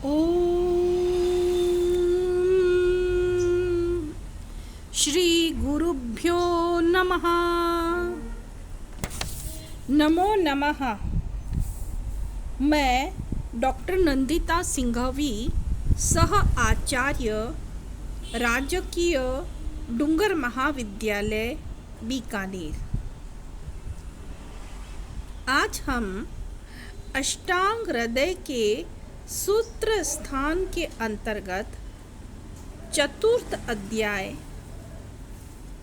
ओम श्री गुरुभ्यो नमः। नमो नमः। मैं डॉक्टर नंदिता सिंघवी, सह आचार्य, राजकीय डूंगर महाविद्यालय बीकानेर। आज हम अष्टांग हृदय के सूत्र स्थान के अंतर्गत चतुर्थ अध्याय,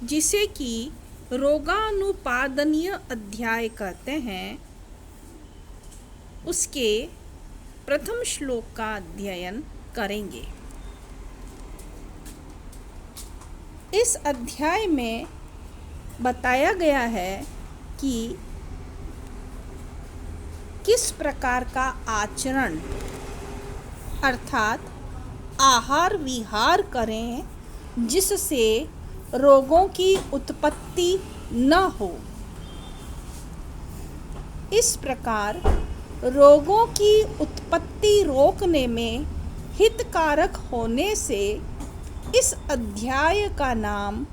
जिसे कि रोगानुपादनीय अध्याय कहते हैं, उसके प्रथम श्लोक का अध्ययन करेंगे। इस अध्याय में बताया गया है कि किस प्रकार का आचरण अर्थात आहार विहार करें जिससे रोगों की उत्पत्ति न हो। इस प्रकार रोगों की उत्पत्ति रोकने में हितकारक होने से इस अध्याय का नाम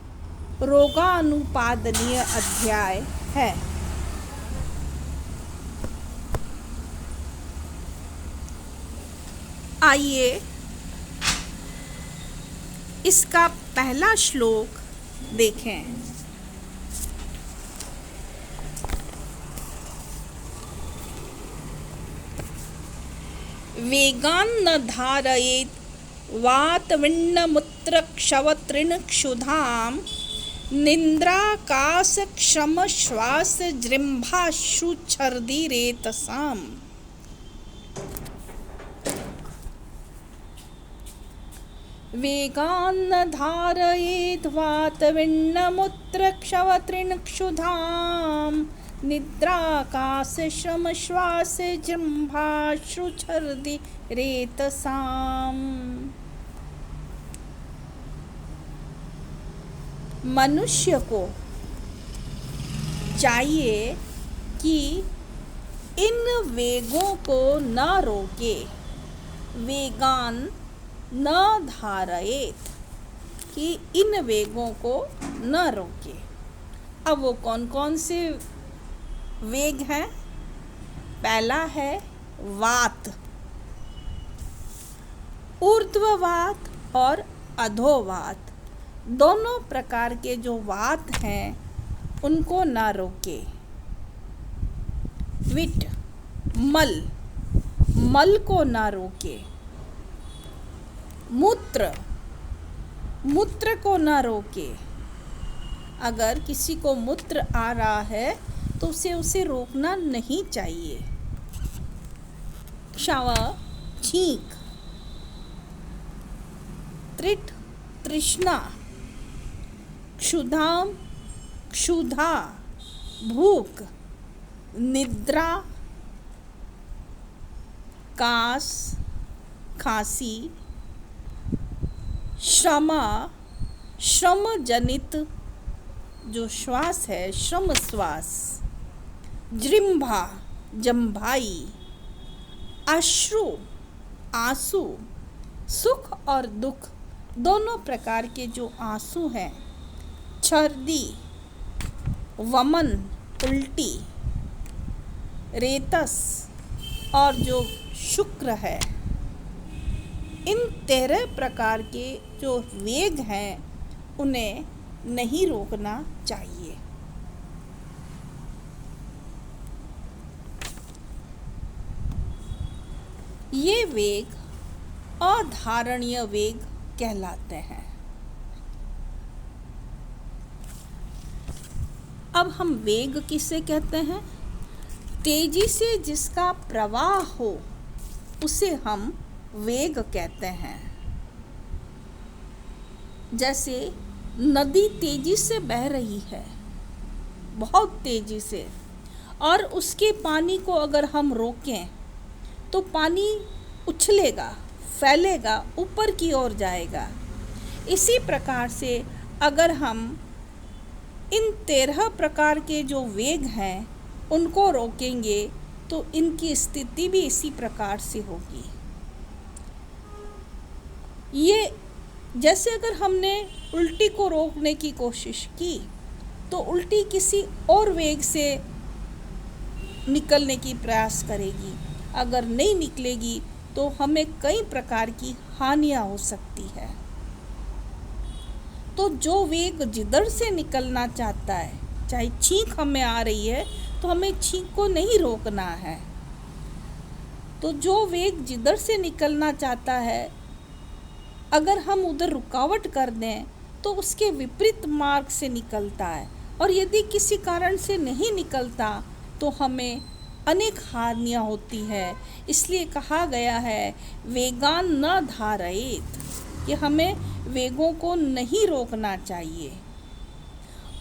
रोगानुपादनीय अध्याय है। आइए इसका पहला श्लोक देखें। वेगान न धारयेत वातविन्नमूत्रक्षवतृण क्षुधाम निन्द्राकाश क्षम श्वास जृम्भाश्रुच्छर्दिरेतसाम। वेगान्न धारयेत् वातविन्नमूत्रक्षवतृण क्षुधाम निद्राकाशश्रम श्वास जृम्भाश्रुच्छर्दिरेतसाम। मनुष्य को चाहिए कि इन वेगों को न रोके, वेगान न धारयेत, कि इन वेगों को न रोके। अब वो कौन कौन से वेग हैं? पहला है वात, ऊर्ध्ववात और अधोवात। दोनों प्रकार के जो वात हैं उनको न रोके। विट, मल, मल को न रोके। मूत्र, मूत्र को न रोके। अगर किसी को मूत्र आ रहा है तो उसे रोकना नहीं चाहिए। क्षव, छींक। त्रिट, तृष्णा। क्षुधाम, क्षुधा, भूख। निद्रा, कास, खांसी। श्रमा, श्रम जनित जो श्वास है, श्रम श्वास। जृम्भा, जम्भाई। अश्रु, आंसू। सुख और दुख दोनों प्रकार के जो आंसू हैं। छर्दी, वमन, उल्टी। रेतस और जो शुक्र है। इन 13 प्रकार के जो वेग हैं उन्हें नहीं रोकना चाहिए। ये वेग अधारणीय वेग कहलाते हैं। अब हम वेग किसे कहते हैं? तेजी से जिसका प्रवाह हो उसे हम वेग कहते हैं। जैसे नदी तेजी से बह रही है, बहुत तेजी से, और उसके पानी को अगर हम रोकें तो पानी उछलेगा, फैलेगा, ऊपर की ओर जाएगा। इसी प्रकार से अगर हम इन 13 प्रकार के जो वेग हैं उनको रोकेंगे तो इनकी स्थिति भी इसी प्रकार से होगी। ये जैसे अगर हमने उल्टी को रोकने की कोशिश की तो उल्टी किसी और वेग से निकलने की प्रयास करेगी। अगर नहीं निकलेगी तो हमें कई प्रकार की हानियां हो सकती है। तो जो वेग जिधर से निकलना चाहता है, चाहे छींक हमें आ रही है तो हमें छींक को नहीं रोकना है। तो जो वेग जिधर से निकलना चाहता है, अगर हम उधर रुकावट कर दें तो उसके विपरीत मार्ग से निकलता है, और यदि किसी कारण से नहीं निकलता तो हमें अनेक हानियां होती है। इसलिए कहा गया है वेगान न धारयेत, कि हमें वेगों को नहीं रोकना चाहिए।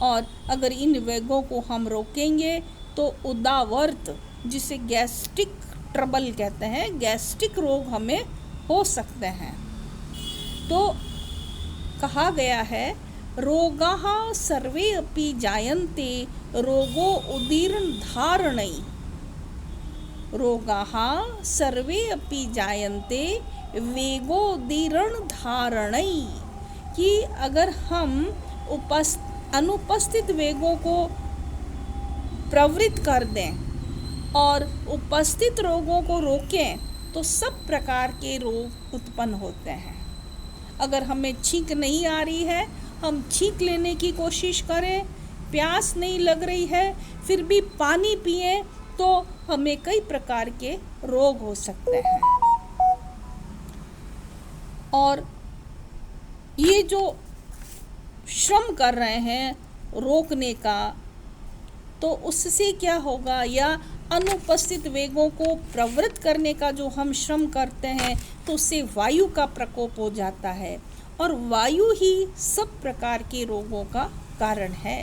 और अगर इन वेगों को हम रोकेंगे तो उदावर्त, जिसे गैस्ट्रिक ट्रबल कहते हैं, गैस्ट्रिक रोग हमें हो सकते हैं। तो कहा गया है रोगाः सर्वे अपि जायन्ते रोगो उदीर्ण धारणै। रोगाः सर्वे अपि जायन्ते वेगोदीर्ण धारणै, कि अगर हम अनुपस्थित वेगों को प्रवृत्त कर दें और उपस्थित रोगों को रोकें तो सब प्रकार के रोग उत्पन्न होते हैं। अगर हमें छींक नहीं आ रही है, हम छींक लेने की कोशिश करें, प्यास नहीं लग रही है फिर भी पानी पिएं तो हमें कई प्रकार के रोग हो सकते हैं। और ये जो श्रम कर रहे हैं रोकने का, तो उससे क्या होगा, या अनुपस्थित वेगों को प्रवृत्त करने का जो हम श्रम करते हैं तो उससे वायु का प्रकोप हो जाता है, और वायु ही सब प्रकार के रोगों का कारण है।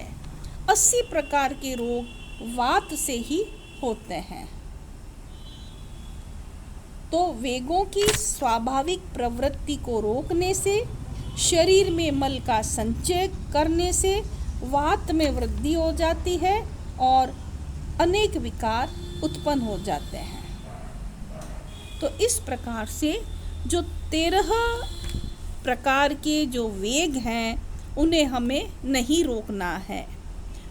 80 प्रकार के रोग वात से ही होते हैं। तो वेगों की स्वाभाविक प्रवृत्ति को रोकने से, शरीर में मल का संचय करने से वात में वृद्धि हो जाती है और अनेक विकार उत्पन्न हो जाते हैं। तो इस प्रकार से जो 13 प्रकार के जो वेग हैं उन्हें हमें नहीं रोकना है।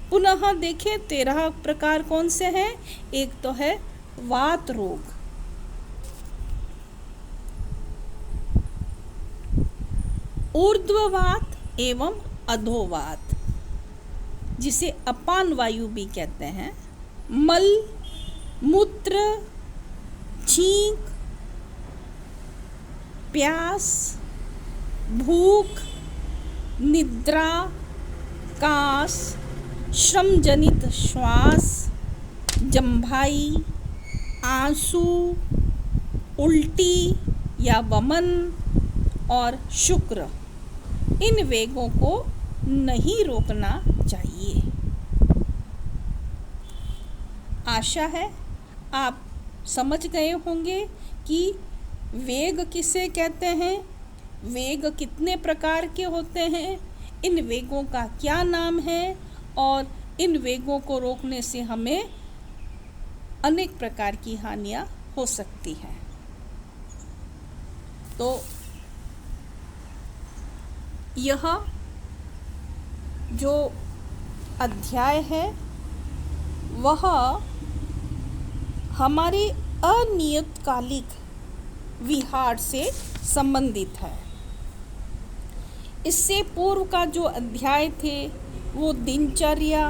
पुनः देखें 13 प्रकार कौन से हैं। एक तो है वात रोग, ऊर्ध्ववात एवं अधोवात, जिसे अपान वायु भी कहते हैं, मल, मूत्र, छींक, प्यास, भूख, निद्रा, कास, श्रम जनित श्वास, जम्भाई, आंसू, उल्टी या वमन और शुक्र, इन वेगों को नहीं रोकना चाहिए। आशा है आप समझ गए होंगे कि वेग किसे कहते हैं, वेग कितने प्रकार के होते हैं, इन वेगों का क्या नाम है, और इन वेगों को रोकने से हमें अनेक प्रकार की हानियां हो सकती हैं। तो यह जो अध्याय है वह हमारे अनियतकालिक विहार से संबंधित है। इससे पूर्व का जो अध्याय थे वो दिनचर्या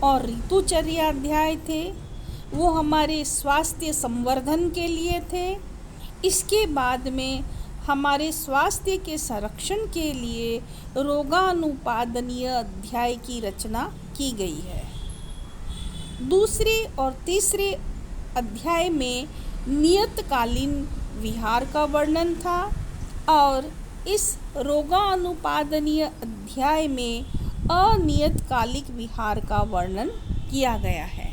और ऋतुचर्या अध्याय थे, वो हमारे स्वास्थ्य संवर्धन के लिए थे। इसके बाद में हमारे स्वास्थ्य के संरक्षण के लिए रोगानुपादनीय अध्याय की रचना की गई है। दूसरे और तीसरे अध्याय में नियतकालीन विहार का वर्णन था, और इस रोगानुपादनीय अध्याय में अनियतकालिक विहार का वर्णन किया गया है।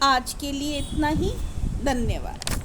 आज के लिए इतना ही। धन्यवाद।